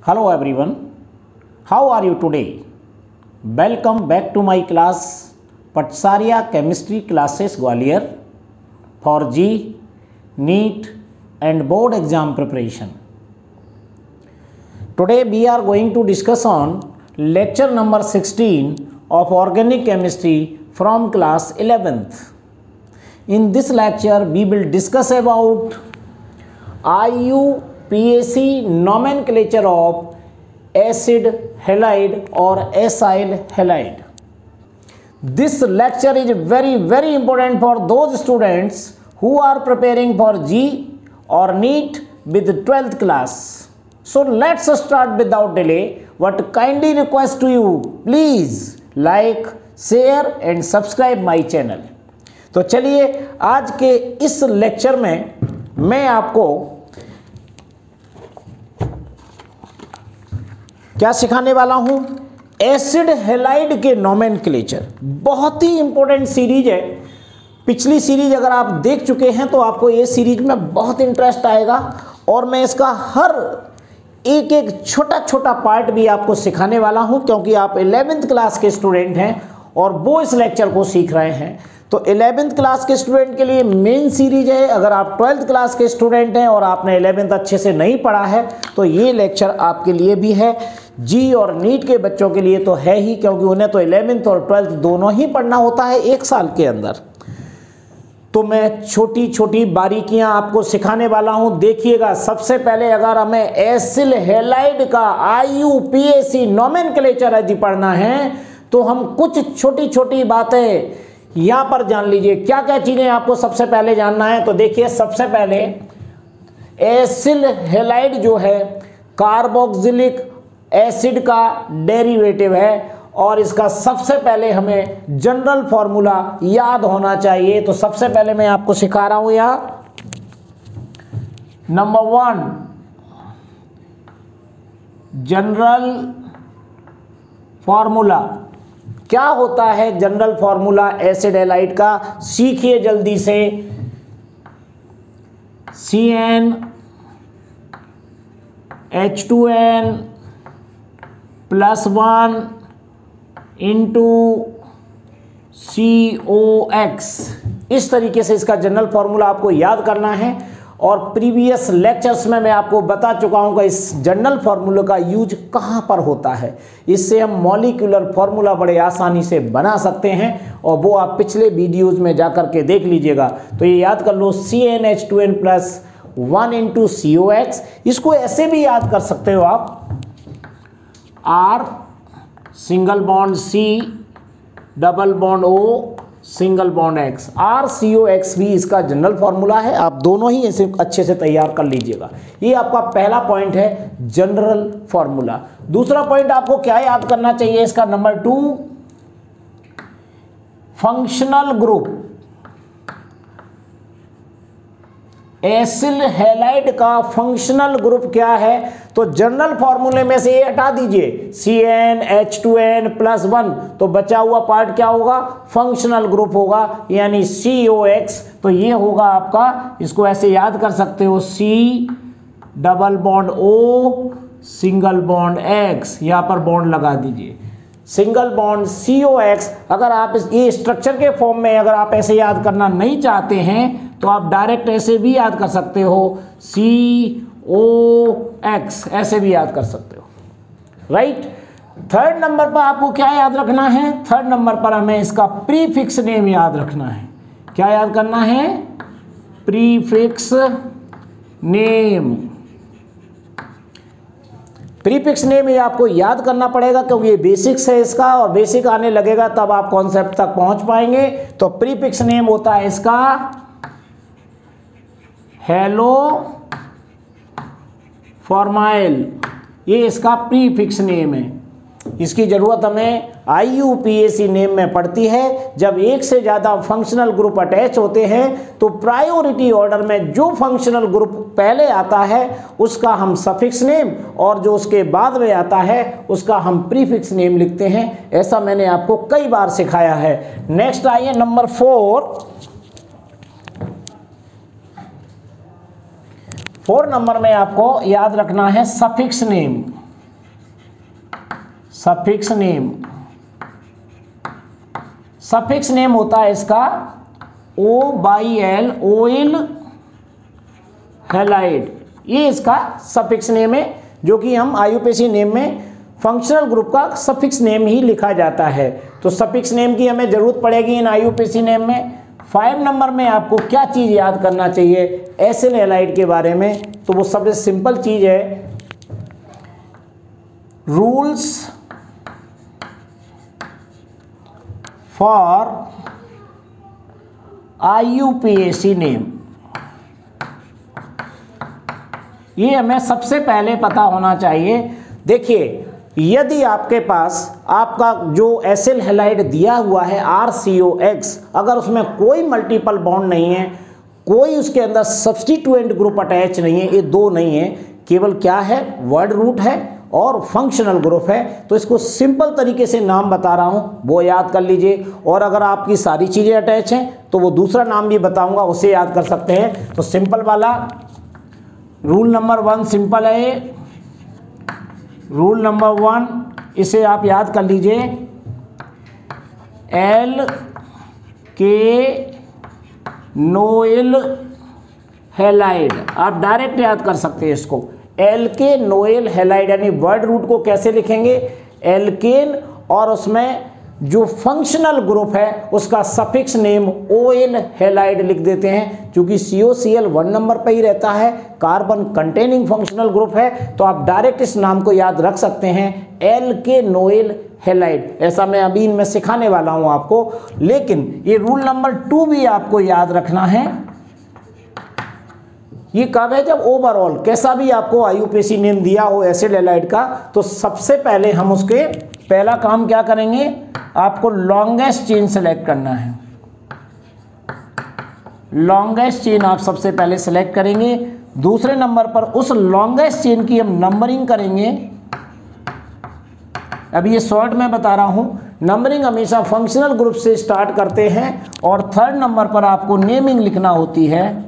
Hello everyone, how are you today? Welcome back to my class Patsarya Chemistry Classes Gwalior for G, NEET and board exam preparation. Today we are going to discuss on lecture number 16 of organic chemistry from class 11th. In this lecture we will discuss about IUPAC nomenclature of acid halide or acyl halide. This lecture is very important for those students who are preparing for G or NEET with 12th class. So let's start without delay. What kindly request to you, please like, share and subscribe my channel. तो चलिए आज के इस lecture में मैं आपको क्या सिखाने वाला हूं, एसिड हैलाइड के नोमेनक्लेचर। बहुत ही इंपॉर्टेंट सीरीज है। पिछली सीरीज अगर आप देख चुके हैं तो आपको ये सीरीज में बहुत इंटरेस्ट आएगा और मैं इसका हर एक छोटा पार्ट भी आपको सिखाने वाला हूं, क्योंकि आप 11th क्लास के स्टूडेंट हैं और वो इस लेक्चर को सीख रहे हैं। तो 11th क्लास के स्टूडेंट के लिए मेन सीरीज है। अगर आप 12th क्लास के स्टूडेंट हैं और आपने 11th अच्छे से नहीं पढ़ा है तो ये लेक्चर आपके लिए भी है। जी और नीट के बच्चों के लिए तो है ही, क्योंकि उन्हें तो 11th और 12th दोनों ही पढ़ना होता है एक साल के अंदर। तो मैं छोटी बारीकियां आपको सिखाने वाला हूं। देखिएगा, सबसे पहले अगर हमें एसिड हैलाइड का IUPAC नोमेनक्लेचर यदि पढ़ना है तो हम कुछ छोटी बातें यहां पर जान लीजिए। क्या क्या चीजें आपको सबसे पहले जानना है, तो देखिए सबसे पहले एसिड हैलाइड जो है कार्बोक्सिलिक एसिड का डेरिवेटिव है और इसका सबसे पहले हमें जनरल फॉर्मूला याद होना चाहिए। तो सबसे पहले मैं आपको सिखा रहा हूं यहां नंबर 1 जनरल फॉर्मूला। क्या होता है जनरल फॉर्मूला एसिड हैलाइड का, सीखिए जल्दी से। CnH2n +1 into COX। इस तरीके से इसका जनरल फॉर्मूला आपको याद करना है। और प्रीवियस लेक्चर्स में मैं आपको बता चुका हूं कि इस जनरल फार्मूले का यूज कहां पर होता है। इससे हम मॉलिक्यूलर फार्मूला बड़े आसानी से बना सकते हैं और वो आप पिछले वीडियोस में जाकर के देख लीजिएगा। तो ये याद कर लो, CnH2n +1 इंटू COX। इसको ऐसे भी याद कर सकते हो आप, R single bond C double bond O single bond X। RCOX भी इसका जनरल फॉर्मूला है। आप दोनों ही ऐसे अच्छे से तैयार कर लीजिएगा। ये आपका पहला पॉइंट है, जनरल फॉर्मूला। दूसरा पॉइंट आपको क्या याद करना चाहिए, इसका number 2 functional group. Acid halide का फंक्शनल ग्रुप क्या है, तो जनरल फॉर्मूले में से ये हटा दीजिए, CnH2n +1, तो बचा हुआ पार्ट क्या होगा, फंक्शनल ग्रुप होगा, यानी COX। तो ये होगा आपका, इसको ऐसे याद कर सकते हो, C double bond O single bond X। यहां पर बॉन्ड लगा दीजिए, सिंगल बॉन्ड COX। अगर आप ये स्ट्रक्चर के फॉर्म में अगर आप ऐसे याद करना नहीं चाहते हैं तो आप डायरेक्ट ऐसे भी याद कर सकते हो, COX ऐसे भी याद कर सकते हो, राइट। थर्ड नंबर पर आपको क्या याद रखना है, थर्ड नंबर पर हमें इसका प्रीफिक्स नेम याद रखना है। क्या याद करना है, प्रीफिक्स नेम। प्रीफिक्स नेम ये आपको याद करना पड़ेगा, क्योंकि ये बेसिक्स है इसका, और बेसिक आने लगेगा तब आप कॉन्सेप्ट तक पहुंच पाएंगे। तो प्रीफिक्स नेम होता है इसका हेलो फॉर्माइल। ये इसका प्रीफिक्स नेम है। इसकी जरूरत हमें IUPAC नेम में पड़ती है। जब एक से ज्यादा फंक्शनल ग्रुप अटैच होते हैं तो प्रायोरिटी ऑर्डर में जो फंक्शनल ग्रुप पहले आता है उसका हम सफिक्स नेम और जो उसके बाद में आता है उसका हम प्रीफिक्स नेम लिखते हैं। ऐसा मैंने आपको कई बार सिखाया है। नेक्स्ट आइए नंबर 4 नंबर में आपको याद रखना है suffix name. Suffix name, suffix name होता है इसका OYL, ओइल हैलाइड, ये इसका सफिक्स नेम है, जो कि हम IUPAC नेम में फंक्शनल ग्रुप का सफिक्स नेम ही लिखा जाता है। तो सफिक्स नेम की हमें जरूरत पड़ेगी इन IUPAC नेम में। 5 नंबर में आपको क्या चीज़ याद करना चाहिए एसिल हैलाइड के बारे में, तो वो सबसे सिंपल चीज़ है रूल्स फॉर IUPAC नेम। ये हमें सबसे पहले पता होना चाहिए। देखिए, यदि आपके पास आपका जो एसिल हैलाइड दिया हुआ है RCOX, अगर उसमें कोई मल्टीपल बॉन्ड नहीं है, कोई उसके अंदर सब्स्टिट्यूएंट ग्रुप अटैच नहीं है, ये दो नहीं है, केवल क्या है, वर्ड रूट है और फंक्शनल ग्रुप है, तो इसको सिंपल तरीके से नाम बता रहा हूँ, वो याद कर लीजिए। और अगर आपकी सारी चीज़ें अटैच हैं तो वो दूसरा नाम भी बताऊँगा, उसे याद कर सकते हैं। तो सिंपल वाला रूल नंबर 1 सिंपल है, रूल नंबर 1 इसे आप याद कर लीजिए, एल्केनोइल हैलाइड, आप डायरेक्ट याद कर सकते हैं इसको, एल्केनोइल हैलाइड। यानी वर्ड रूट को कैसे लिखेंगे, एल्केन, और उसमें जो फंक्शनल ग्रुप है उसका सफिक्स नेम ओइल हैलाइड लिख देते हैं। क्योंकि COCl 1 नंबर पर ही रहता है, कार्बन कंटेनिंग फंक्शनल ग्रुप है, तो आप डायरेक्ट इस नाम को याद रख सकते हैं, एल्केनोइल हैलाइड। ऐसा मैं अभी इनमें सिखाने वाला हूं आपको, लेकिन ये रूल नंबर 2 भी आपको याद रखना है। ये कब है, जब ओवरऑल कैसा भी आपको IUPAC नेम दिया हो एसिड हैलाइड का, तो सबसे पहले हम उसके पहला काम क्या करेंगे, आपको लॉन्गेस्ट चेन सेलेक्ट करना है। लॉन्गेस्ट चेन आप सबसे पहले सेलेक्ट करेंगे। दूसरे नंबर पर उस लॉन्गेस्ट चेन की हम नंबरिंग करेंगे। अभी ये शॉर्ट में बता रहा हूं, नंबरिंग हमेशा फंक्शनल ग्रुप से स्टार्ट करते हैं और 3rd नंबर पर आपको नेमिंग लिखना होती है।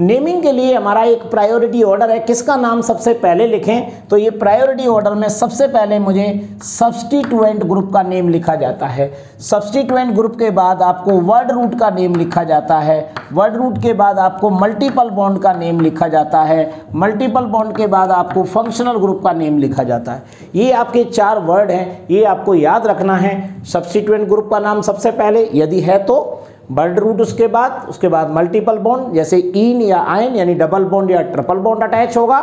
नेमिंग के लिए हमारा एक प्रायोरिटी ऑर्डर है, किसका नाम सबसे पहले लिखें, तो ये प्रायोरिटी ऑर्डर में सबसे पहले मुझे सब्स्टिट्यूएंट ग्रुप का नेम लिखा जाता है। सब्स्टिट्यूएंट ग्रुप के बाद आपको वर्ड रूट का नेम लिखा जाता है। वर्ड रूट के बाद आपको मल्टीपल बॉन्ड का नेम लिखा जाता है। मल्टीपल बॉन्ड के बाद आपको फंक्शनल ग्रुप का नेम लिखा जाता है। ये आपके 4 वर्ड हैं, ये आपको याद रखना है। सब्स्टिट्यूएंट ग्रुप का नाम सबसे पहले, यदि है तो वर्ड रूट उसके बाद मल्टीपल बॉन्ड, जैसे इन या आयन यानी डबल बॉन्ड या ट्रिपल बॉन्ड अटैच होगा।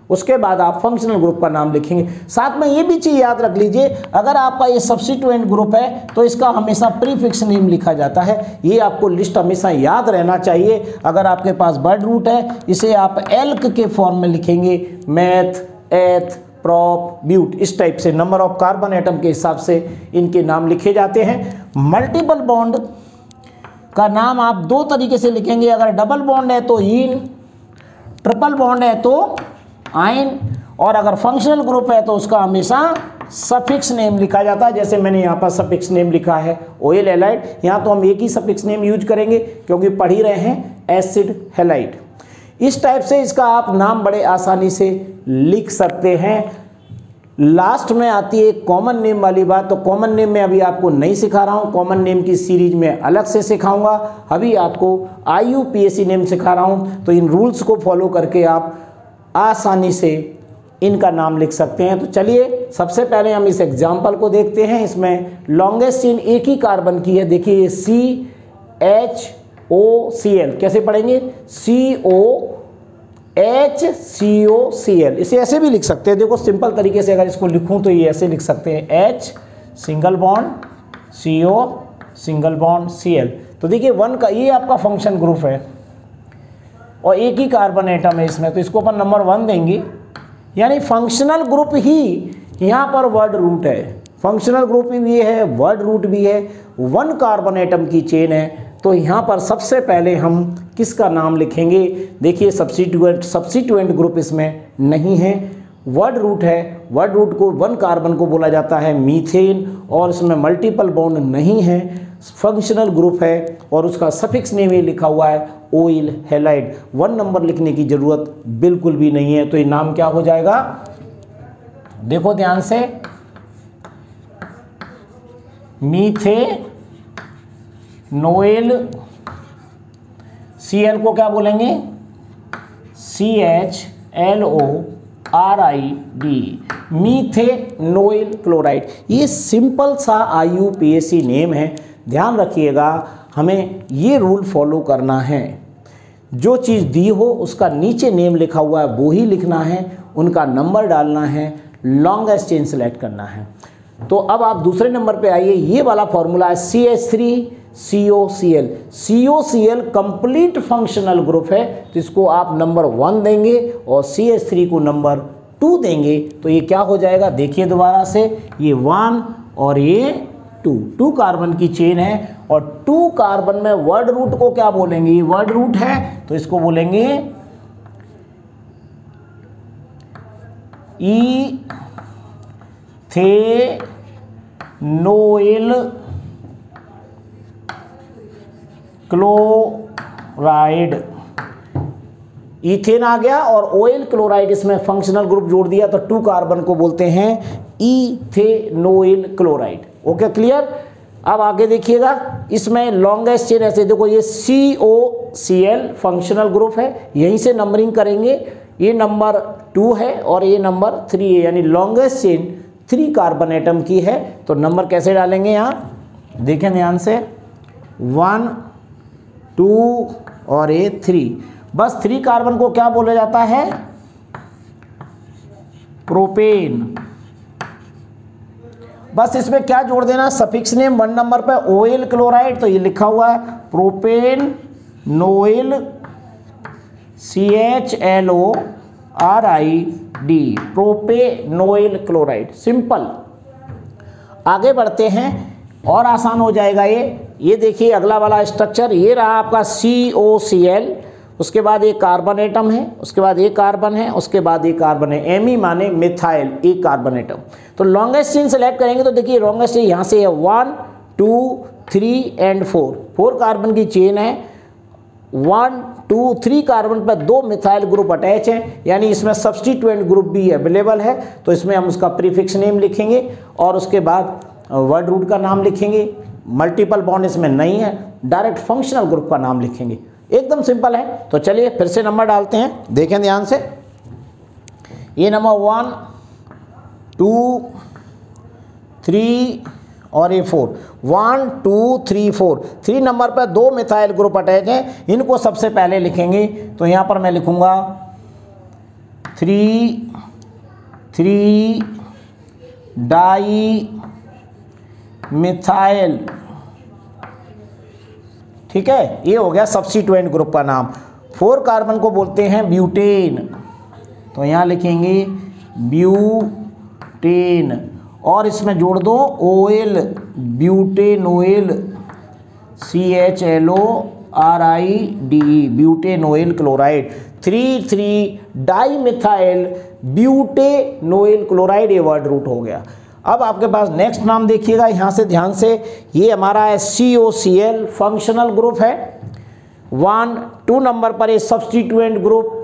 उसके बाद आप फंक्शनल ग्रुप का नाम लिखेंगे। साथ में ये भी चीज़ याद रख लीजिए, अगर आपका ये सब्स्टिट्यूएंट ग्रुप है तो इसका हमेशा प्रीफिक्स नेम लिखा जाता है। ये आपको लिस्ट हमेशा याद रहना चाहिए। अगर आपके पास वर्ड रूट है, इसे आप एल्क के फॉर्म में लिखेंगे, मैथ, एथ, प्रॉप, ब्यूट, इस टाइप से नंबर ऑफ कार्बन एटम के हिसाब से इनके नाम लिखे जाते हैं। मल्टीपल बॉन्ड का नाम आप 2 तरीके से लिखेंगे, अगर डबल बॉन्ड है तो इन, ट्रिपल बॉन्ड है तो आइन, और अगर फंक्शनल ग्रुप है तो उसका हमेशा सफिक्स नेम लिखा जाता है। जैसे मैंने यहाँ पर सफिक्स नेम लिखा है ओइल हैलाइड, यहाँ तो हम एक ही सफिक्स नेम यूज करेंगे क्योंकि पढ़ ही रहे हैं एसिड हैलाइड। इस टाइप से इसका आप नाम बड़े आसानी से लिख सकते हैं। लास्ट में आती है कॉमन नेम वाली बात, तो कॉमन नेम में अभी आपको नहीं सिखा रहा हूँ, कॉमन नेम की सीरीज में अलग से सिखाऊंगा। अभी आपको IUPAC नेम सिखा रहा हूँ, तो इन रूल्स को फॉलो करके आप आसानी से इनका नाम लिख सकते हैं। तो चलिए सबसे पहले हम इस एग्जाम्पल को देखते हैं। इसमें लॉन्गेस्ट चेन एक ही कार्बन की है, देखिए CHOCl, कैसे पढ़ेंगे, COHCOCl, इसे ऐसे भी लिख सकते हैं। देखो सिंपल तरीके से अगर इसको लिखूं तो ये ऐसे लिख सकते हैं, H single bond CO single bond Cl। तो देखिए 1 का ये आपका फंक्शन ग्रुप है और एक ही कार्बन एटम है इसमें, तो इसको अपन नंबर 1 देंगे। यानी फंक्शनल ग्रुप ही यहाँ पर वर्ड रूट है, फंक्शनल ग्रुप भी है, वर्ड रूट भी है, 1 कार्बन एटम की चेन है। तो यहाँ पर सबसे पहले हम किसका नाम लिखेंगे, देखिए सब्स्टिट्यूएंट ग्रुप इसमें नहीं है, वर्ड रूट है। वर्ड रूट को 1 कार्बन को बोला जाता है मीथेन, और इसमें मल्टीपल बॉन्ड नहीं है, फंक्शनल ग्रुप है और उसका सफिक्स नेम ही लिखा हुआ है ओइल हैलाइड। 1 नंबर लिखने की ज़रूरत बिल्कुल भी नहीं है। तो ये नाम क्या हो जाएगा, देखो ध्यान से, मीथेनोइल, Cl को क्या बोलेंगे, CHLORID, मीथेनोइल क्लोराइड। ये सिंपल सा IUPAC नेम है, ध्यान रखिएगा। हमें ये रूल फॉलो करना है, जो चीज़ दी हो उसका नीचे नेम लिखा हुआ है वो ही लिखना है, उनका नंबर डालना है, लॉन्गेस्ट चेन सेलेक्ट करना है। तो अब आप दूसरे नंबर पे आइए, ये वाला फॉर्मूला है CH3COCl। COCl complete functional group है, तो इसको आप नंबर 1 देंगे और CH3 को नंबर 2 देंगे, तो ये क्या हो जाएगा, देखिए दोबारा से, ये 1 और ये 2 कार्बन की चेन है, और 2 कार्बन में वर्ड रूट को क्या बोलेंगे, ये वर्ड रूट है तो इसको बोलेंगे इथेनोइल क्लोराइड। इथेन आ गया और ऑयल क्लोराइड, इसमें फंक्शनल ग्रुप जोड़ दिया तो 2 कार्बन को बोलते हैं इथेनोइल क्लोराइड। Okay, clear. अब आगे देखिएगा, इसमें लॉन्गेस्ट चेन ऐसे देखो, ये COCl फंक्शनल ग्रुप है, यहीं से नंबरिंग करेंगे, ये नंबर 2 है और ये नंबर 3 है, यानी लॉन्गेस्ट चेन 3 कार्बन एटम की है। तो नंबर कैसे डालेंगे, यहाँ देखें ध्यान से, 1 2 और ये 3। बस 3 कार्बन को क्या बोला जाता है, प्रोपेन। बस इसमें क्या जोड़ देना, सफिक्स नेम 1 नंबर पे ऑयल क्लोराइड, तो ये लिखा हुआ है propane Noyyal CHLORID, प्रोपेनोइल chloride. Simple. आगे बढ़ते हैं और आसान हो जाएगा ये देखिए अगला वाला स्ट्रक्चर, ये रहा आपका COCl, उसके बाद एक कार्बन एटम है, उसके बाद एक कार्बन है, उसके बाद एक कार्बन है, Me माने मिथाइल, एक कार्बन एटम। तो लॉन्गेस्ट चेन सेलेक्ट करेंगे तो देखिए लॉन्गेस्ट चेन यहाँ से है 1 2 3 एंड 4 कार्बन की चेन है। 1 2 3 कार्बन पर 2 मिथाइल ग्रुप अटैच हैं, यानी इसमें सब्स्टिट्यूएंट ग्रुप भी अवेलेबल है, तो इसमें हम उसका प्रीफिक्स नेम लिखेंगे और उसके बाद वर्ड रूट का नाम लिखेंगे। मल्टीपल बॉन्ड इसमें नहीं है, डायरेक्ट फंक्शनल ग्रुप का नाम लिखेंगे, एकदम सिंपल है। तो चलिए फिर से नंबर डालते हैं, देखें ध्यान से, ये नंबर 1 2 3 और ये 4, 1 2 3 4, 3 नंबर पर 2 मिथाइल ग्रुप अटैच हैं, इनको सबसे पहले लिखेंगे। तो यहाँ पर मैं लिखूँगा 3 डाई मिथाइल, ठीक है, ये हो गया सब्स्टिट्यूएंट ग्रुप का नाम। 4 कार्बन को बोलते हैं ब्यूटेन, तो यहाँ लिखेंगे ब्यूटेन, और इसमें जोड़ दो oil, butanoyl CHLORID, butanoyl chloride. 3 dimethyl butanoyl chloride, ये वर्ड रूट हो गया। अब आपके पास नेक्स्ट नाम देखिएगा, यहाँ से ध्यान से, ये हमारा है COCl फंक्शनल ग्रुप है। 1 2 नंबर पर ये सब्स्टिट्यूएंट ग्रुप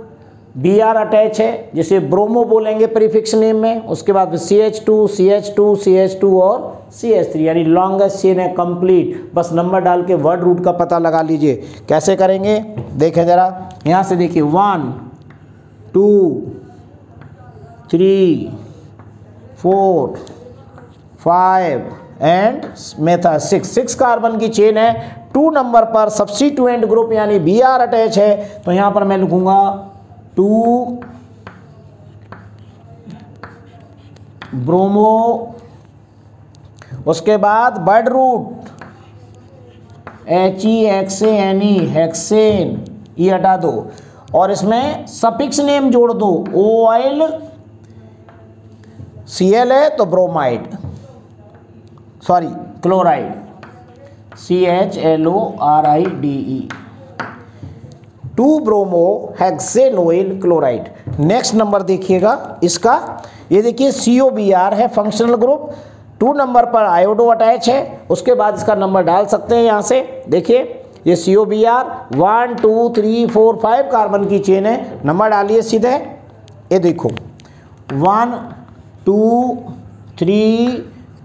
Br अटैच है, जिसे ब्रोमो बोलेंगे प्रीफिक्स नेम में। उसके बाद CH2 CH2 CH2 और CH3, यानी लॉन्गेस्ट चेन है कंप्लीट। बस नंबर डाल के वर्ड रूट का पता लगा लीजिए। कैसे करेंगे देखें जरा, यहाँ से देखिए 1 2 3 4 5 एंड मेथा 6 कार्बन की चेन है। 2 नंबर पर सब्स्टिट्यूएंट ग्रुप यानी Br अटैच है, तो यहाँ पर मैं लिखूंगा 2 ब्रोमो। उसके बाद वर्ड रूट HEXANE, हेक्सेन, ये हटा दो और इसमें सफिक्स नेम जोड़ दो। ऑयल Cl है तो bromide, sorry chloride, CHLORIDE, 2 bromo hexanoyl chloride. Next number देखिएगा इसका, ये देखिए COBr है फंक्शनल ग्रुप। 2 नंबर पर आयोडो अटैच है। उसके बाद इसका नंबर डाल सकते हैं यहाँ से, देखिए ये COBr 1 2 3 4 5 कार्बन की चेन है। नंबर डालिए सीधे, ये देखो 1 2, 3,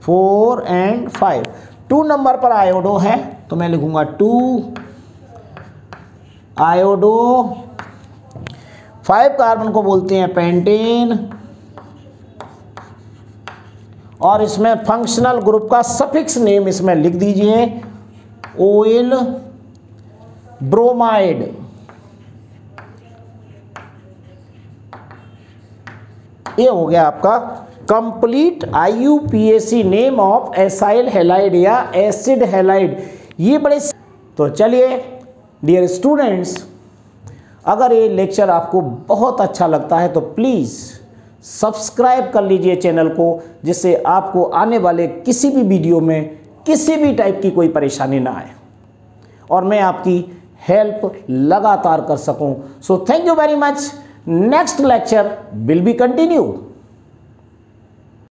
4 एंड 5। 2 नंबर पर आयोडो है तो मैं लिखूंगा 2 आयोडो। 5 कार्बन को बोलते हैं पेंटेन, और इसमें फंक्शनल ग्रुप का सफिक्स नेम इसमें लिख दीजिए ओइल ब्रोमाइड। ये हो गया आपका complete IUPAC name of acyl halide या एसिड हैलाइड। ये बड़े तो चलिए डियर स्टूडेंट्स, अगर ये लेक्चर आपको बहुत अच्छा लगता है तो प्लीज़ सब्सक्राइब कर लीजिए चैनल को, जिससे आपको आने वाले किसी भी वीडियो में किसी भी टाइप की कोई परेशानी ना आए और मैं आपकी हेल्प लगातार कर सकूं। So thank you very much. Next lecture will be continue.